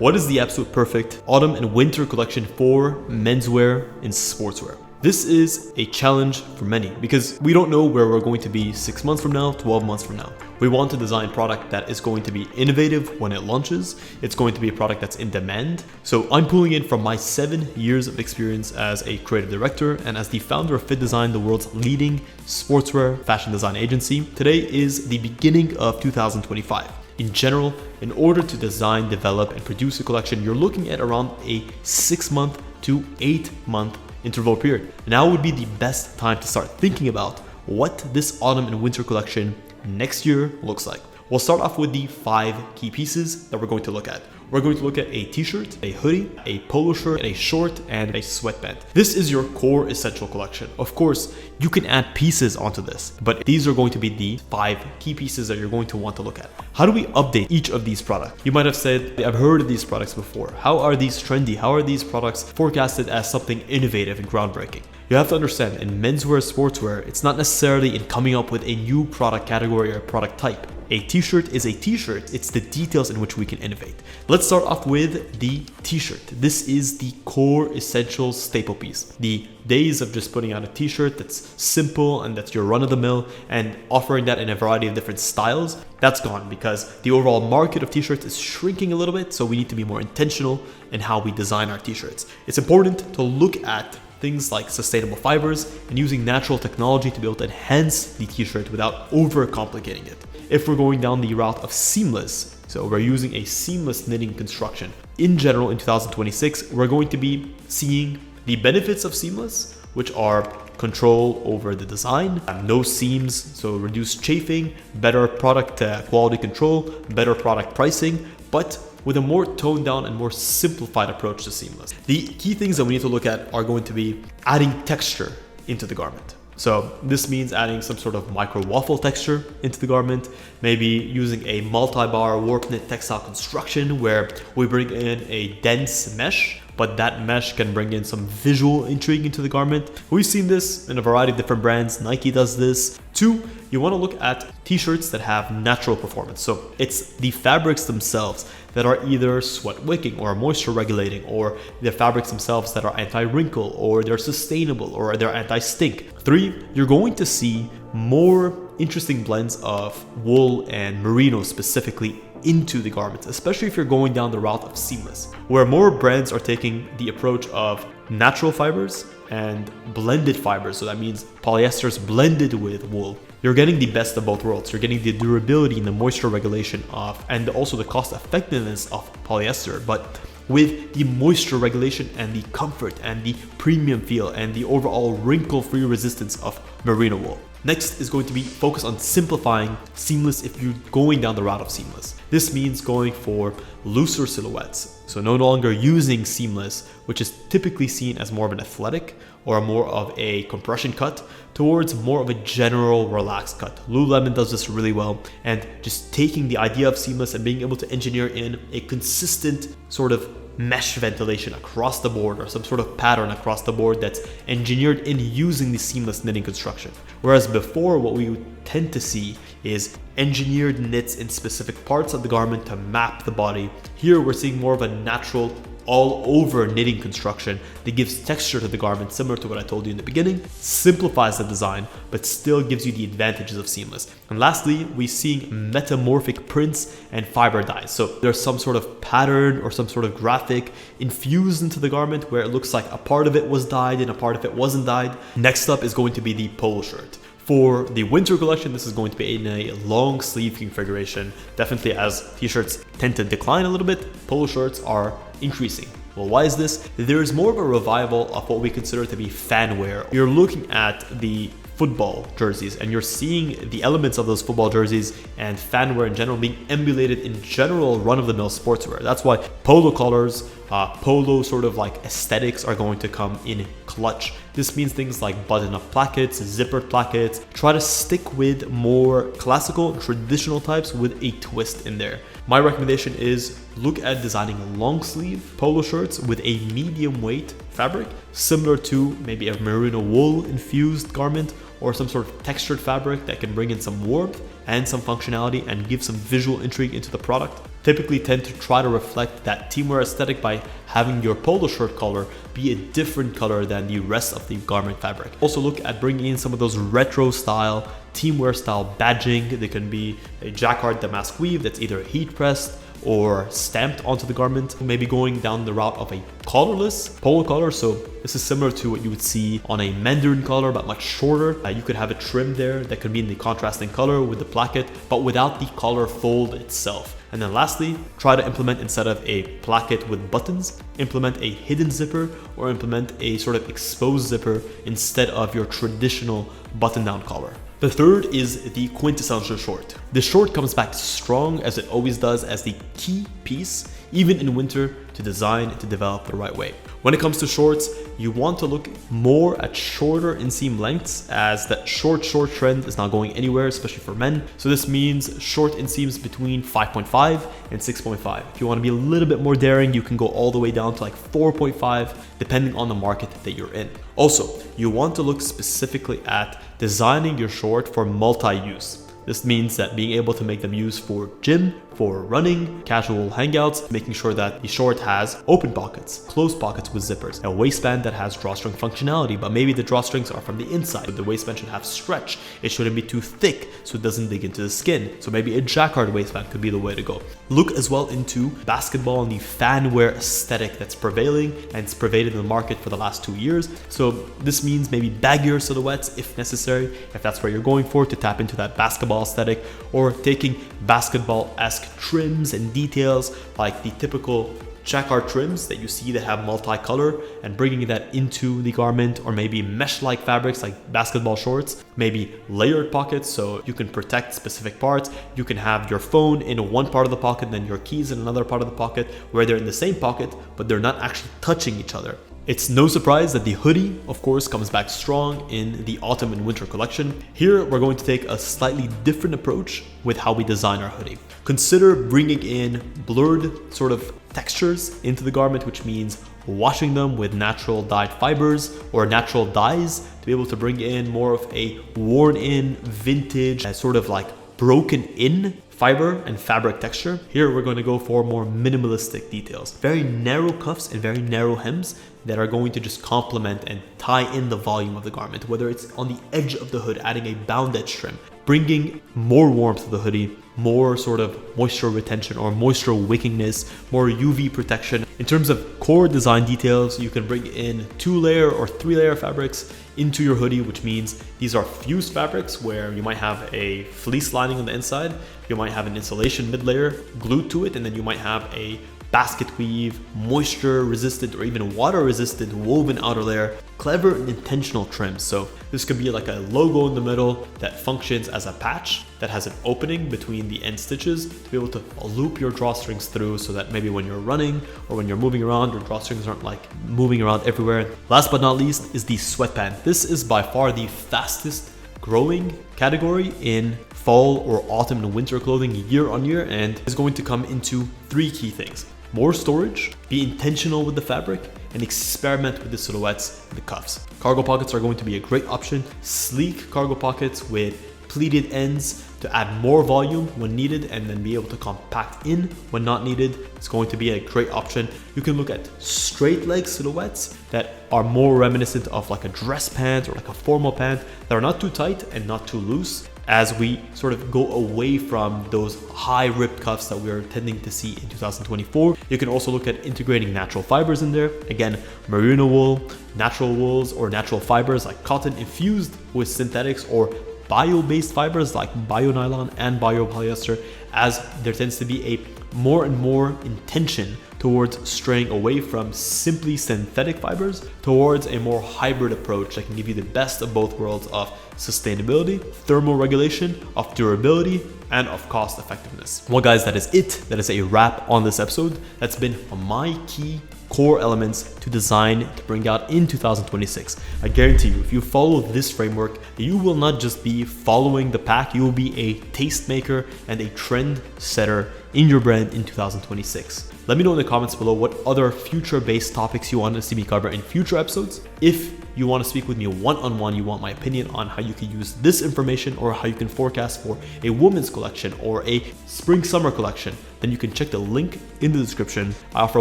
What is the absolute perfect autumn and winter collection for menswear and sportswear? This is a challenge for many because we don't know where we're going to be 6 months from now, 12 months from now. We want to design product that is going to be innovative when it launches. It's going to be a product that's in demand. So I'm pulling in from my 7 years of experience as a creative director and as the founder of Fittdesign, the world's leading sportswear fashion design agency. Today is the beginning of 2025. In general, in order to design, develop, and produce a collection, you're looking at around a 6 month to 8 month interval period. Now would be the best time to start thinking about what this autumn and winter collection next year looks like. We'll start off with the 5 key pieces that we're going to look at. We're going to look at a t-shirt, a hoodie, a polo shirt, a short, and a sweatpant. This is your core essential collection. Of course, you can add pieces onto this, but these are going to be the 5 key pieces that you're going to want to look at. How do we update each of these products? You might have said, I've heard of these products before. How are these trendy? How are these products forecasted as something innovative and groundbreaking? You have to understand, in menswear, sportswear, it's not necessarily in coming up with a new product category or product type. A t-shirt is a t-shirt. It's the details in which we can innovate. Let's start off with the t-shirt. This is the core essential staple piece. The days of just putting out a t-shirt that's simple and that's your run-of-the-mill and offering that in a variety of different styles, that's gone because the overall market of t-shirts is shrinking a little bit. So we need to be more intentional in how we design our t-shirts. It's important to look at things like sustainable fibers and using natural technology to be able to enhance the t-shirt without overcomplicating it. If we're going down the route of seamless, so we're using a seamless knitting construction. In general, in 2026, we're going to be seeing the benefits of seamless, which are control over the design, no seams, so reduced chafing, better product quality control, better product pricing, but with a more toned down and more simplified approach to seamless. The key things that we need to look at are going to be adding texture into the garment. So this means adding some sort of micro waffle texture into the garment, maybe using a multi-bar warp knit textile construction where we bring in a dense mesh, but that mesh can bring in some visual intrigue into the garment. We've seen this in a variety of different brands. Nike does this. 2, you want to look at t-shirts that have natural performance. So it's the fabrics themselves that are either sweat wicking or moisture regulating, or the fabrics themselves that are anti-wrinkle, or they're sustainable, or they're anti-stink. 3, you're going to see more interesting blends of wool and merino specifically into the garments, especially if you're going down the route of seamless, where more brands are taking the approach of natural fibers and blended fibers. So that means polyesters blended with wool. You're getting the best of both worlds. You're getting the durability and the moisture regulation of, and also the cost effectiveness of polyester, but with the moisture regulation and the comfort and the premium feel and the overall wrinkle-free resistance of merino wool. Next is going to be focus on simplifying seamless if you're going down the route of seamless. This means going for looser silhouettes. So no longer using seamless, which is typically seen as more of an athletic or more of a compression cut, towards more of a general relaxed cut. Lululemon does this really well, and just taking the idea of seamless and being able to engineer in a consistent sort of mesh ventilation across the board or some sort of pattern across the board that's engineered in using the seamless knitting construction. Whereas before, what we would tend to see is engineered knits in specific parts of the garment to map the body. Here we're seeing more of a natural all over knitting construction that gives texture to the garment, similar to what I told you in the beginning, simplifies the design, but still gives you the advantages of seamless. And lastly, we're seeing metamorphic prints and fiber dyes. So there's some sort of pattern or some sort of graphic infused into the garment where it looks like a part of it was dyed and a part of it wasn't dyed. Next up is going to be the polo shirt. For the winter collection, this is going to be in a long sleeve configuration. Definitely, as t-shirts tend to decline a little bit, polo shirts are increasing. Well, why is this? There's more of a revival of what we consider to be fan wear. You're looking at the football jerseys and you're seeing the elements of those football jerseys and fan wear in general being emulated in general run-of-the-mill sportswear. That's why polo colors, polo sort of like aesthetics are going to come in clutch. This means things like button-up plackets, zippered plackets. Try to stick with more classical, traditional types with a twist in there. My recommendation is look at designing long sleeve polo shirts with a medium weight fabric, similar to maybe a merino wool infused garment or some sort of textured fabric that can bring in some warmth and some functionality and give some visual intrigue into the product. Typically tend to try to reflect that teamwear aesthetic by having your polo shirt color be a different color than the rest of the garment fabric. Also look at bringing in some of those retro style, teamwear style badging. They can be a jacquard damask weave that's either heat pressed or stamped onto the garment, maybe going down the route of a collarless polo collar. So this is similar to what you would see on a Mandarin collar, but much shorter. You could have a trim there that could be in the contrasting color with the placket, but without the collar fold itself. And then lastly, try to implement, instead of a placket with buttons, implement a hidden zipper or implement a sort of exposed zipper instead of your traditional button-down collar. The third is the quintessential short. The short comes back strong, as it always does, as the key piece, even in winter, to design and to develop the right way. When it comes to shorts, you want to look more at shorter inseam lengths, as that short trend is not going anywhere, especially for men. So this means short inseams between 5.5 and 6.5. If you want to be a little bit more daring, you can go all the way down to like 4.5, depending on the market that you're in. Also, you want to look specifically at designing your short for multi-use. This means that being able to make them used for gym, for running, casual hangouts, making sure that the short has open pockets, closed pockets with zippers, a waistband that has drawstring functionality, but maybe the drawstrings are from the inside. The waistband should have stretch. It shouldn't be too thick so it doesn't dig into the skin. So maybe a jacquard waistband could be the way to go. Look as well into basketball and the fan wear aesthetic that's prevailing, and it's pervaded in the market for the last 2 years. So this means maybe baggier silhouettes if necessary, if that's where you're going for, to tap into that basketball aesthetic, or taking basketball-esque trims and details like the typical jacquard trims that you see that have multicolor, and bringing that into the garment, or maybe mesh-like fabrics like basketball shorts, maybe layered pockets so you can protect specific parts. You can have your phone in one part of the pocket, then your keys in another part of the pocket, where they're in the same pocket but they're not actually touching each other. It's no surprise that the hoodie, of course, comes back strong in the autumn and winter collection. Here, we're going to take a slightly different approach with how we design our hoodie. Consider bringing in blurred sort of textures into the garment, which means washing them with natural dyed fibers or natural dyes to be able to bring in more of a worn-in, vintage, sort of like broken-in fiber and fabric texture. Here we're going to go for more minimalistic details. Very narrow cuffs and very narrow hems that are going to just complement and tie in the volume of the garment, whether it's on the edge of the hood, adding a bound edge trim, bringing more warmth to the hoodie, more sort of moisture retention or moisture wickingness, more UV protection. In terms of core design details, you can bring in 2-layer or 3-layer fabrics into your hoodie, which means these are fused fabrics where you might have a fleece lining on the inside, you might have an insulation mid-layer glued to it, and then you might have a basket weave, moisture resistant or even water resistant woven outer layer. Clever and intentional trims. So this could be like a logo in the middle that functions as a patch that has an opening between the end stitches to be able to loop your drawstrings through, so that maybe when you're running or when you're moving around, your drawstrings aren't like moving around everywhere. Last but not least is the sweatpant. This is by far the fastest growing category in fall or autumn and winter clothing year on year, and is going to come into 3 key things. More storage, be intentional with the fabric, and experiment with the silhouettes and the cuffs. Cargo pockets are going to be a great option. Sleek cargo pockets with pleated ends to add more volume when needed and then be able to compact in when not needed. It's going to be a great option. You can look at straight leg silhouettes that are more reminiscent of like a dress pant or like a formal pant, that are not too tight and not too loose, as we sort of go away from those high ripped cuffs that we're tending to see in 2024. You can also look at integrating natural fibers in there. Again, merino wool, natural wools, or natural fibers like cotton infused with synthetics or bio-based fibers like bio-nylon and bio-polyester, as there tends to be a more and more intention towards straying away from simply synthetic fibers towards a more hybrid approach that can give you the best of both worlds of sustainability, thermal regulation, of durability, and of cost effectiveness. Well guys, that is it. That is a wrap on this episode. That's been my key core elements to design to bring out in 2026. I guarantee you, if you follow this framework, you will not just be following the pack, you will be a tastemaker and a trend setter in your brand in 2026. Let me know in the comments below what other future-based topics you want to see me cover in future episodes. If you want to speak with me one-on-one, you want my opinion on how you can use this information or how you can forecast for a women's collection or a spring-summer collection, then you can check the link in the description. I offer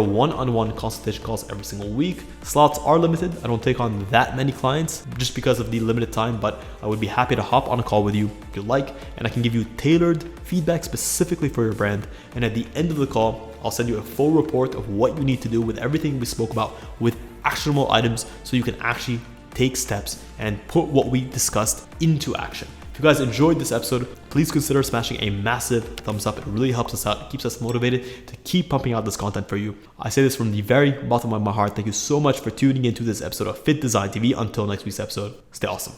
one-on-one consultation calls every single week. Slots are limited. I don't take on that many clients just because of the limited time, but I would be happy to hop on a call with you if you like, and I can give you tailored feedback specifically for your brand. And at the end of the call, I'll send you a full report of what you need to do with everything we spoke about with actionable items so you can actually take steps and put what we discussed into action. If you guys enjoyed this episode, please consider smashing a massive thumbs up. It really helps us out. It keeps us motivated to keep pumping out this content for you. I say this from the very bottom of my heart. Thank you so much for tuning into this episode of Fittdesign TV. Until next week's episode, stay awesome.